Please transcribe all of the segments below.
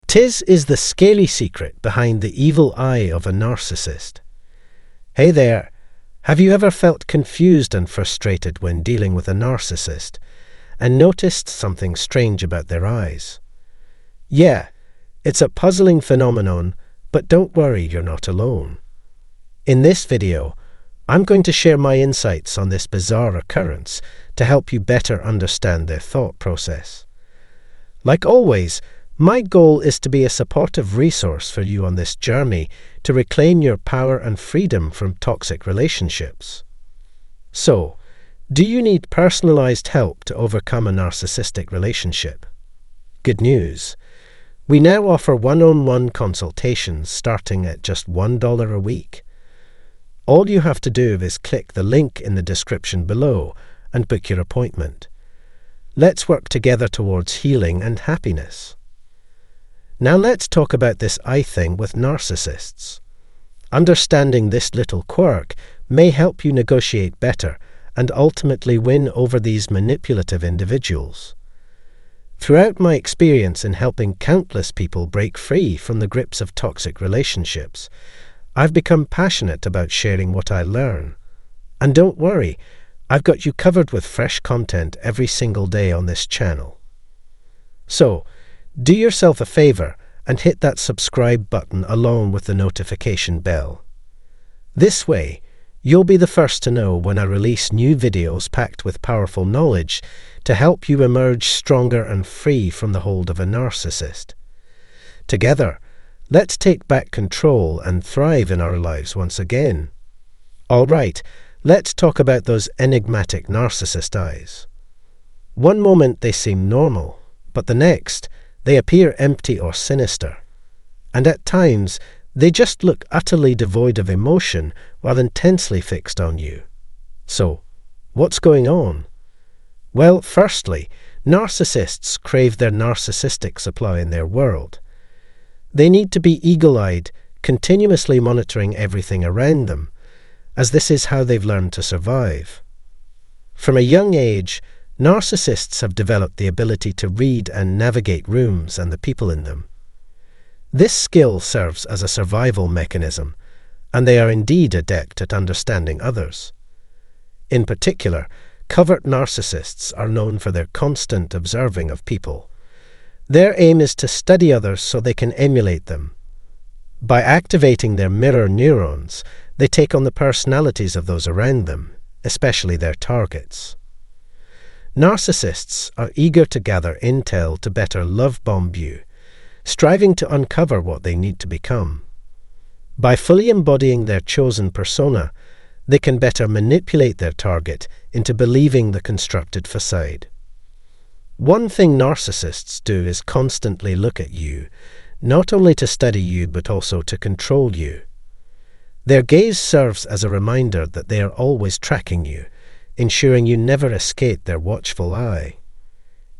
'Tis is the scaly secret behind the evil eye of a narcissist. Hey there, have you ever felt confused and frustrated when dealing with a narcissist and noticed something strange about their eyes? Yeah, it's a puzzling phenomenon, but don't worry, you're not alone. In this video, I'm going to share my insights on this bizarre occurrence to help you better understand their thought process. Like always, my goal is to be a supportive resource for you on this journey to reclaim your power and freedom from toxic relationships. So, do you need personalized help to overcome a narcissistic relationship? Good news. We now offer one-on-one consultations starting at just $1 a week. All you have to do is click the link in the description below and book your appointment. Let's work together towards healing and happiness. Now let's talk about this eye thing with narcissists. Understanding this little quirk may help you negotiate better and ultimately win over these manipulative individuals. Throughout my experience in helping countless people break free from the grips of toxic relationships, I've become passionate about sharing what I learn. And don't worry, I've got you covered with fresh content every single day on this channel. So, do yourself a favor and hit that subscribe button along with the notification bell. This way, you'll be the first to know when I release new videos packed with powerful knowledge to help you emerge stronger and free from the hold of a narcissist. Together, let's take back control and thrive in our lives once again. All right, let's talk about those enigmatic narcissist eyes. One moment they seem normal, but the next, they appear empty or sinister. And at times, they just look utterly devoid of emotion while intensely fixed on you. So, what's going on? Well, firstly, narcissists crave their narcissistic supply in their world. They need to be eagle-eyed, continuously monitoring everything around them, as this is how they've learned to survive. From a young age, narcissists have developed the ability to read and navigate rooms and the people in them. This skill serves as a survival mechanism, and they are indeed adept at understanding others. In particular, covert narcissists are known for their constant observing of people. Their aim is to study others so they can emulate them. By activating their mirror neurons, they take on the personalities of those around them, especially their targets. Narcissists are eager to gather intel to better love bomb you, striving to uncover what they need to become. By fully embodying their chosen persona, they can better manipulate their target into believing the constructed facade. One thing narcissists do is constantly look at you, not only to study you but also to control you. Their gaze serves as a reminder that they are always tracking you, ensuring you never escape their watchful eye.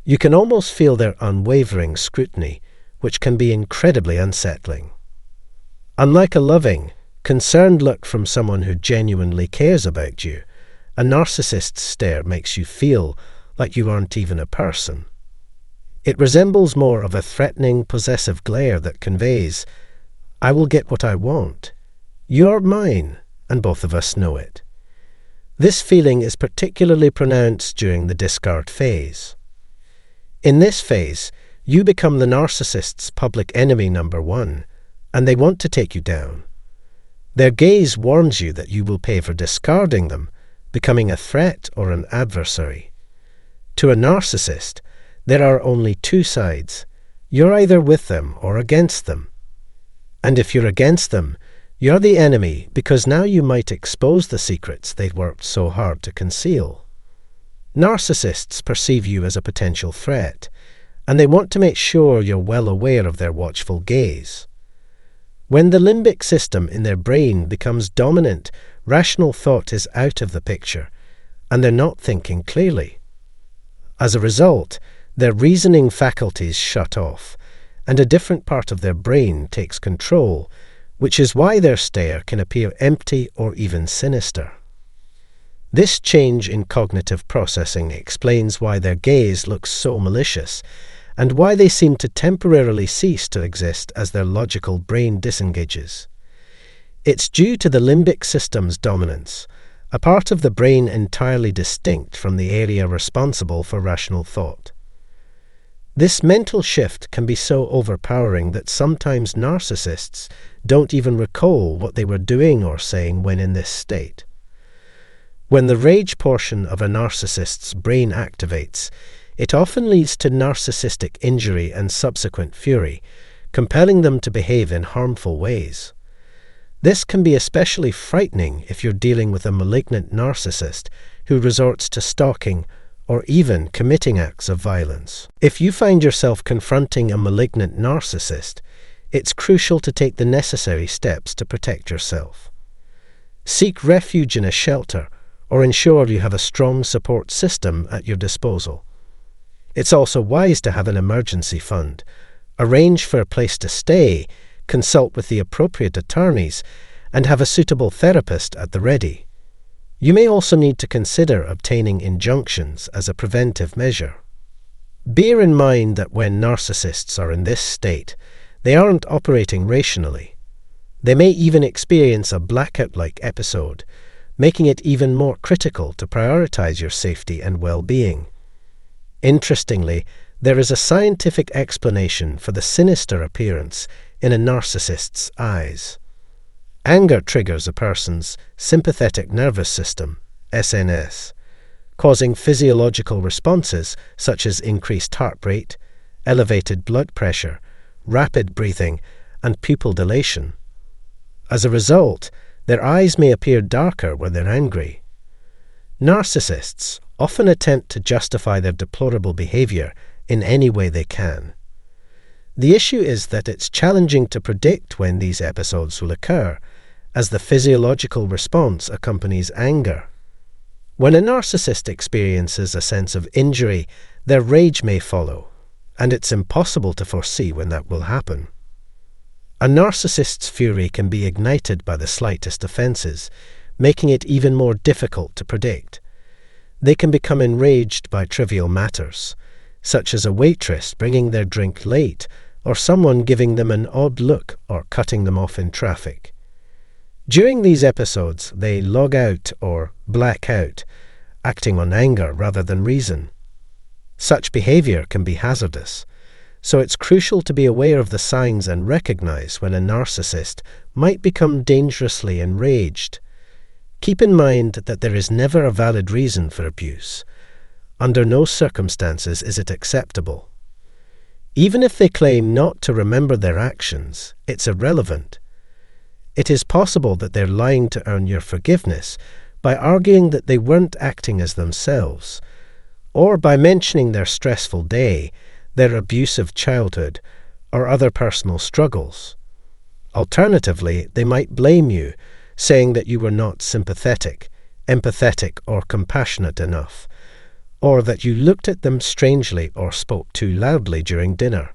You can almost feel their unwavering scrutiny, which can be incredibly unsettling. Unlike a loving, concerned look from someone who genuinely cares about you, a narcissist's stare makes you feel like you aren't even a person. It resembles more of a threatening, possessive glare that conveys, "I will get what I want. You're mine, and both of us know it." This feeling is particularly pronounced during the discard phase. In this phase, you become the narcissist's public enemy number one, and they want to take you down. Their gaze warns you that you will pay for discarding them, becoming a threat or an adversary. To a narcissist, there are only two sides. You're either with them or against them. And if you're against them, you're the enemy because now you might expose the secrets they've worked so hard to conceal. Narcissists perceive you as a potential threat, and they want to make sure you're well aware of their watchful gaze. When the limbic system in their brain becomes dominant, rational thought is out of the picture, and they're not thinking clearly. As a result, their reasoning faculties shut off, and a different part of their brain takes control, which is why their stare can appear empty or even sinister. This change in cognitive processing explains why their gaze looks so malicious, and why they seem to temporarily cease to exist as their logical brain disengages. It's due to the limbic system's dominance, a part of the brain entirely distinct from the area responsible for rational thought. This mental shift can be so overpowering that sometimes narcissists don't even recall what they were doing or saying when in this state. When the rage portion of a narcissist's brain activates, it often leads to narcissistic injury and subsequent fury, compelling them to behave in harmful ways. This can be especially frightening if you're dealing with a malignant narcissist who resorts to stalking or even committing acts of violence. If you find yourself confronting a malignant narcissist, it's crucial to take the necessary steps to protect yourself. Seek refuge in a shelter or ensure you have a strong support system at your disposal. It's also wise to have an emergency fund, arrange for a place to stay, consult with the appropriate attorneys, and have a suitable therapist at the ready. You may also need to consider obtaining injunctions as a preventive measure. Bear in mind that when narcissists are in this state, they aren't operating rationally. They may even experience a blackout-like episode, making it even more critical to prioritize your safety and well-being. Interestingly, there is a scientific explanation for the sinister appearance in a narcissist's eyes. Anger triggers a person's sympathetic nervous system, SNS, causing physiological responses such as increased heart rate, elevated blood pressure, rapid breathing, and pupil dilation. As a result, their eyes may appear darker when they're angry. Narcissists often attempt to justify their deplorable behavior in any way they can. The issue is that it's challenging to predict when these episodes will occur, as the physiological response accompanies anger. When a narcissist experiences a sense of injury, their rage may follow, and it's impossible to foresee when that will happen. A narcissist's fury can be ignited by the slightest offences, making it even more difficult to predict. They can become enraged by trivial matters, such as a waitress bringing their drink late, or someone giving them an odd look or cutting them off in traffic. During these episodes, they log out or black out, acting on anger rather than reason. Such behaviour can be hazardous, so it's crucial to be aware of the signs and recognise when a narcissist might become dangerously enraged. Keep in mind that there is never a valid reason for abuse. Under no circumstances is it acceptable. Even if they claim not to remember their actions, it's irrelevant. It is possible that they're lying to earn your forgiveness by arguing that they weren't acting as themselves, or by mentioning their stressful day, their abusive childhood, or other personal struggles. Alternatively, they might blame you, saying that you were not sympathetic, empathetic, or compassionate enough, or that you looked at them strangely or spoke too loudly during dinner.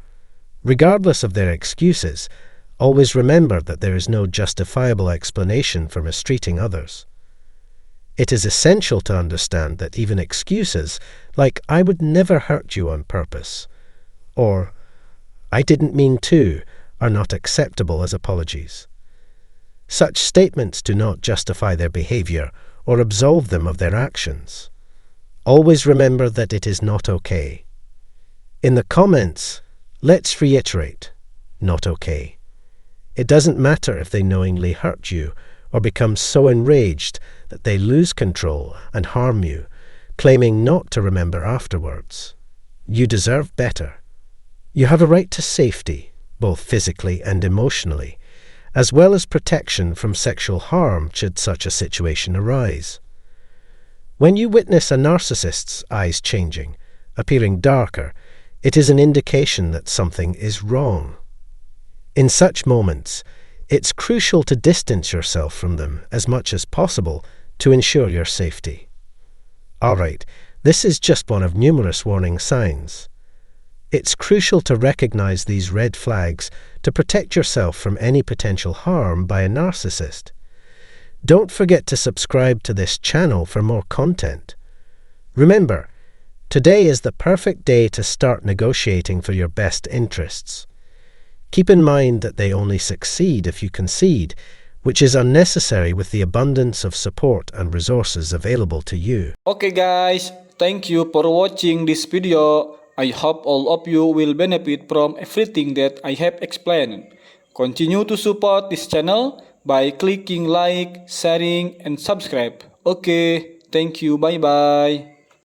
Regardless of their excuses, always remember that there is no justifiable explanation for mistreating others. It is essential to understand that even excuses like "I would never hurt you on purpose" or "I didn't mean to" are not acceptable as apologies. Such statements do not justify their behaviour or absolve them of their actions. Always remember that it is not okay. In the comments, let's reiterate, not okay. It doesn't matter if they knowingly hurt you or become so enraged that they lose control and harm you, claiming not to remember afterwards. You deserve better. You have a right to safety, both physically and emotionally, as well as protection from sexual harm should such a situation arise. When you witness a narcissist's eyes changing, appearing darker, it is an indication that something is wrong. In such moments, it's crucial to distance yourself from them as much as possible to ensure your safety. Alright, this is just one of numerous warning signs. It's crucial to recognize these red flags to protect yourself from any potential harm by a narcissist. Don't forget to subscribe to this channel for more content. Remember, Today is the perfect day to start negotiating for your best interests. Keep in mind that they only succeed if you concede, which is unnecessary with the abundance of support and resources available to you. Okay guys, thank you for watching this video. I hope all of you will benefit from everything that I have explained. Continue to support this channel by clicking like, sharing, and subscribe. Okay, thank you, bye bye.